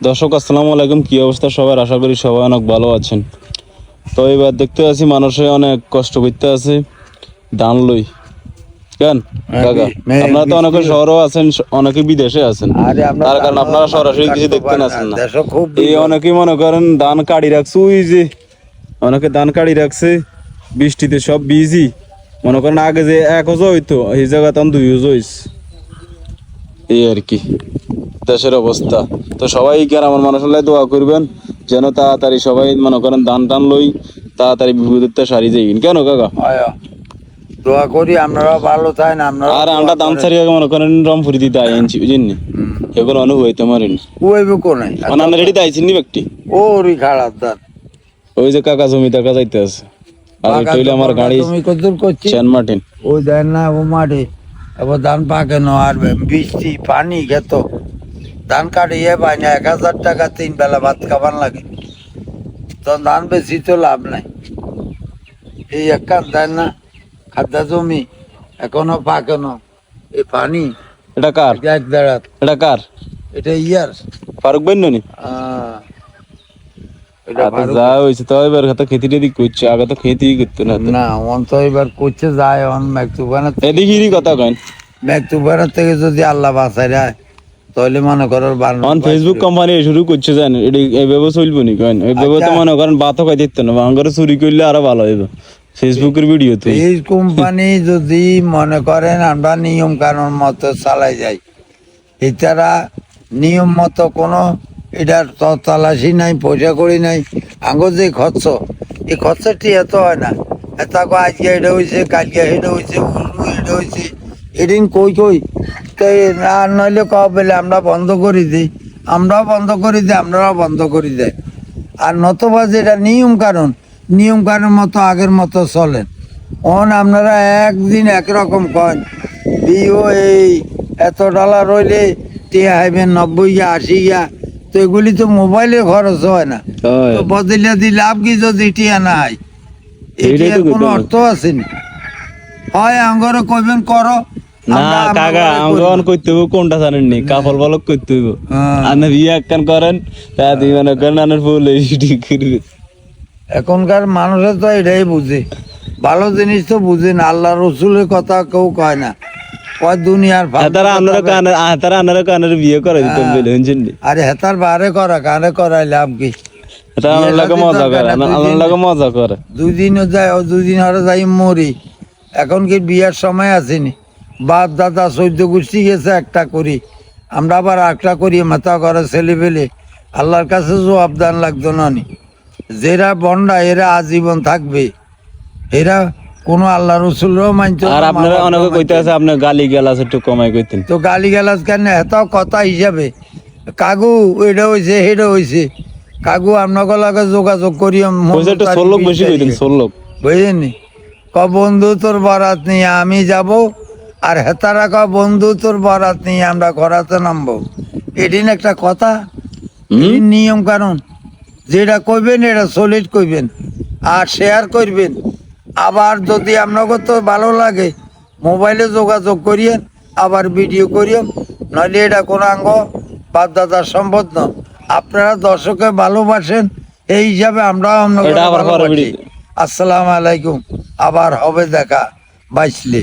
দর্শক আসসালামু আলাইকুম, কি অবস্থা সবার? আশা করি সবাই অনেক ভালো আছেন। তো এবার দেখতে আছি মানুষে অনেক কষ্ট করতে আছে ধান লই। কেন কাকা, আপনারা তো অনেকে শহরেও আছেন, অনেকে বিদেশে আছেন, তার কারণ আপনারা সরাসরি কিছু দেখতে আসেন না। এই অনেকেই মনে করেন ধান কাটি রাখছে, ওই যে অনেকে ধান কাটি রাখছে বৃষ্টিতে সব বিজি। মনে করেন আগে যে এক হজো হইতো এই জায়গা তখন 2 হজো হইছে, এই আর কি দেশের অবস্থা। তো সবাই গ্রামের মানুষের দোয়া করবেন যেন তাড়াতাড়ি সবাই মনে করেন ধান টান লই তাড়াতাড়ি বিপদের সারি যাই। কেন কাকা? দোয়া করি আপনারা ভালো থাকেন। আর আমরা ধান সারি মনে করেন রংপুরি দিতে আইনছি বুঝেননি, এগুলো অনুভব হইতে পারেনি। অনান্য রেডি আইছেন নি ব্যক্তি ওরি খারাপ ধান ওই যে কাকা জমি দেখা যাইতে আছে। আর এটা হইলে আমার গাড়ি সেন্ট মার্টিন, ওই দেন না ও মাঠে এবার ধান পাকে ন আর বৃষ্টি পানি খেত ধান কাটিয়ে পাই না 1000 টাকা 3 বেলা ভাত খাবার লাগে, তো ধান বেশি তো লাভ নাই। এই একটা দেন না খাদ্য জমি এখনো পাকে ন, এই পানি এটা কার? এক দাঁড়াত এটা কার? এটা ইয়ার ফারুক ভাই নি? যা হয়েছে তো এবার খেতে টেদি করছে, আগে তো খেতেই করতো না। না অন তো এবার করছে যায় অন মেঘতুফানের এদিকে কথা কেন? মেঘতুফানের থেকে যদি আল্লাহ বাঁচাই রায় তাহলে মনে করো ফেসবুক কোম্পানি শুরু করছে জান, এইভাবে চলবো নি কেন? এইভাবে তো মনে করেন বাতও খাই দিত না, বাংলার চুরি করলে আরো ভালো হইব ফেসবুকের ভিডিও। তো এই কোম্পানি যদি মনে করেন আমরা নিয়ম কানুন মতো চালাই যাই, এছাড়া নিয়ম মতো কোনো এটার তলাশি নাই, পয়সা করি নাই, আঙ্গুর যে খরচ এই খরচাটি এত হয় না। এত আজকে এটা হয়েছে, কালকে এটা হয়েছে, এটা হয়েছে, এদিন কই কই তাই আর নইলে কব বলে আমরা বন্ধ করে দিই, আমরাও বন্ধ করে দিই, আপনারাও বন্ধ করে দেয়। আর নতুবা যেটা নিয়ম কানুন মতো আগের মতো চলেন। অন আপনারা একদিন একরকম কন বিও এই এত ডলার হইলে টিয়া হাইবেন 90 গিয়া 80 গিয়া, তো এগুলি তো মোবাইলে খরচ হয় না, তো বদলিয়া দি লাভ কি যদি টিয়া না হয়? এটার কোনো অর্থ আছে না। হয় আঙ্গরে কইবেন করো না কাকা, আমগন কইতে হইব কোনটা জানেন নি? কাপল বলক কইতে হইব। আপনি বিয়ে একখান করেন তা দুই মানে করেন আনার ফুল ঠিক করবে। এখনকার মানুষের তো এটাই বুঝে, ভালো জিনিস তো বুঝে না। আল্লাহ রসুলের কথা কেউ কয় না, কয় দুনিয়ার তারা আনার কানের বিয়ে করে দিতে বলে শুনছেন নি? আরে হেতার বারে করা কানে করাই লাভ কি? এটা আমার লাগে মজা করে, আমার লাগে মজা করে। 2 দিনও যায়, 2 দিন হরে যাই মরি। এখন কি বিয়ার সময় আসেনি? বাপ দাদা 14 গোষ্ঠী গেছে একটা করি, আমরা আবার একটা করি মাথা করে ছেলে পেলে। আল্লাহর কাছে জবাবদান লাগতো না নি। যেরা বন্ডা এরা আজীবন থাকবে, এরা কোনো আল্লাহ রসুলও মানছে। আর আপনারা অনেকে কইতে আছে আপনি গালি গালাজ একটু কমাই কইতেন, তো গালি গালাজ কেন? এটাও কথা হিসাবে কাগু এটা হয়েছে সেটা হয়েছে, কাগু আপনাকে লাগে যোগাযোগ করি বেশি কইতেন 16 বুঝলেনি। ক বন্ধু তোর বরাত নিয়ে আমি যাব, আর হেতারা ক বন্ধু তোর বরাত নিয়ে আমরা ঘোরাতে নামবো। এদিন একটা কথা, নিয়ম কানুন যেটা কইবেন এটা সলিড কইবেন আর শেয়ার করবেন। আবার যদি আপনাকে তো ভালো লাগে মোবাইলে যোগাযোগ করিয়েন, আবার ভিডিও করিয়েন, নইলে এটা কোনো আঙ্গ বাপ দাদার সম্পদ না। আপনারা দর্শকে ভালোবাসেন এই হিসাবে আমরাও আপনাকে ভালোবাসি। আসসালামু আলাইকুম, আবার হবে দেখা বাইসলে।